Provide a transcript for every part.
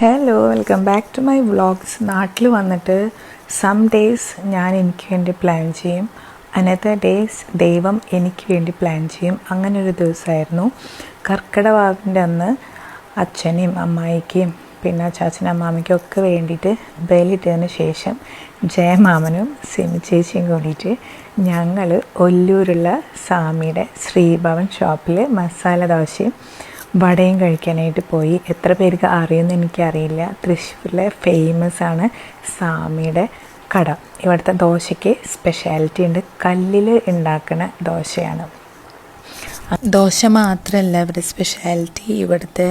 Hello, welcome back to my vlogs. നാട്ടിൽ വന്നിട്ട് some days ഞാൻ എനിക്ക് വേണ്ടി പ്ലാൻ ചെയ്യും, അനദർ ഡേയ്സ് ദൈവം എനിക്ക് വേണ്ടി പ്ലാൻ ചെയ്യും. അങ്ങനെ ഒരു ദിവസമായിരുന്നു കർക്കിടവാവിൻ്റെ അന്ന്. അച്ഛനെയും അമ്മായിക്കും പിന്നെ ചാച്ചനും അമ്മാമ്മയ്ക്കും ഒക്കെ വേണ്ടിയിട്ട് ബലിയിട്ടതിന് ശേഷം ജയമാമനും സിമി ചേച്ചിയും കൂടിയിട്ട് ഞങ്ങൾ ഒല്ലൂരുള്ള സാമിയുടെ ശ്രീഭവൻ ഷോപ്പിൽ മസാല ദോശയും വടയും കഴിക്കാനായിട്ട് പോയി. എത്ര പേർക്ക് അറിയുമെന്ന് എനിക്കറിയില്ല. തൃശ്ശൂരിലെ ഫേമസ് ആണ് സാമിയുടെ കട. ഇവിടുത്തെ ദോശയ്ക്ക് സ്പെഷ്യാലിറ്റി ഉണ്ട്. കല്ലിൽ ഉണ്ടാക്കുന്ന ദോശയാണ്. ദോശ മാത്രമല്ല ഇവരുടെ സ്പെഷ്യാലിറ്റി, ഇവിടുത്തെ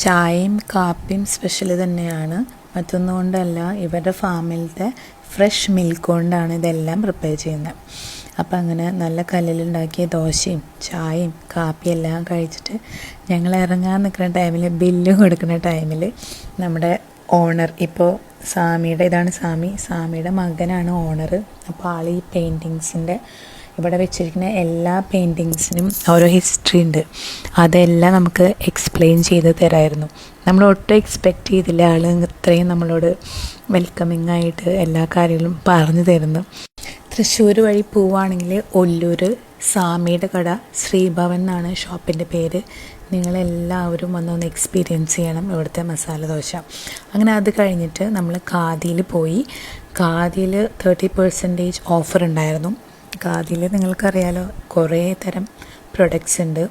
ചായയും കാപ്പിയും സ്പെഷ്യൽ തന്നെയാണ്. മറ്റൊന്നുകൊണ്ടല്ല, ഇവരുടെ ഫാമിലത്തെ ഫ്രഷ് മിൽക്ക് കൊണ്ടാണ് ഇതെല്ലാം പ്രിപ്പയർ ചെയ്യുന്നത്. അപ്പം അങ്ങനെ നല്ല കല്ലിലുണ്ടാക്കിയ ദോശയും ചായയും കാപ്പിയും എല്ലാം കഴിച്ചിട്ട് ഞങ്ങൾ ഇറങ്ങാൻ നിൽക്കുന്ന ടൈമിൽ, ബില്ല് കൊടുക്കുന്ന ടൈമിൽ നമ്മുടെ ഓണർ, ഇപ്പോൾ ഇതാണ് സാമിയുടെ മകനാണ് ഓണർ. അപ്പോൾ ആൾ ഈ പെയിൻറ്റിങ്സിൻ്റെ ഇവിടെ വെച്ചിരിക്കുന്ന എല്ലാ പെയിൻറ്റിങ്സിനും ഓരോ ഹിസ്റ്ററി ഉണ്ട്. അതെല്ലാം നമുക്ക് എക്സ്പ്ലെയിൻ ചെയ്ത് തരായിരുന്നു. നമ്മൾ ഒട്ടും എക്സ്പെക്റ്റ് ചെയ്തില്ല ആൾ ഇത്രയും നമ്മളോട് വെൽക്കമിങ് ആയിട്ട് എല്ലാ കാര്യങ്ങളും പറഞ്ഞു തരുന്നു. തൃശ്ശൂർ വഴി പോവുകയാണെങ്കിൽ ഒല്ലൂർ സാമിയുടെ കട, ശ്രീഭവൻ എന്നാണ് ഷോപ്പിൻ്റെ പേര്. നിങ്ങളെല്ലാവരും വന്നൊന്ന് എക്സ്പീരിയൻസ് ചെയ്യണം ഇവിടുത്തെ മസാല ദോശ. അങ്ങനെ അത് കഴിഞ്ഞിട്ട് നമ്മൾ ഖാദിയിൽ പോയി. ഖാദിയിൽ 30% ഓഫർ ഉണ്ടായിരുന്നു. ഖാദിയിൽ നിങ്ങൾക്കറിയാലോ കുറേ തരം പ്രൊഡക്ട്സ് ഉണ്ട്.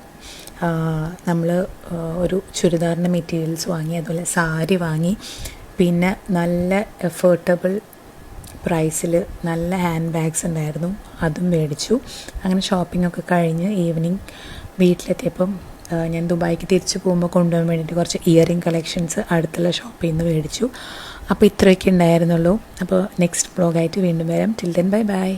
നമ്മൾ ഒരു ചുരിദാറിൻ്റെ മെറ്റീരിയൽസ് വാങ്ങി, അതുപോലെ സാരി വാങ്ങി, പിന്നെ നല്ല എഫോർട്ടബിൾ പ്രൈസിൽ നല്ല ഹാൻഡ് ബാഗ്സ് ഉണ്ടായിരുന്നു, അതും മേടിച്ചു. അങ്ങനെ ഷോപ്പിങ്ങൊക്കെ കഴിഞ്ഞ് ഈവനിങ് വീട്ടിലെത്തിയപ്പം ഞാൻ ദുബായിക്ക് തിരിച്ചു പോകുമ്പോൾ കൊണ്ടുപോകാൻ വേണ്ടിയിട്ട് കുറച്ച് ഇയറിംഗ് കളക്ഷൻസ് അടുത്തുള്ള ഷോപ്പിൽ നിന്ന് മേടിച്ചു. അപ്പോൾ ഇത്രയൊക്കെ ഉണ്ടായിരുന്നുള്ളൂ. അപ്പോൾ നെക്സ്റ്റ് വ്ളോഗായിട്ട് വീണ്ടും വരാം. Till then bye bye.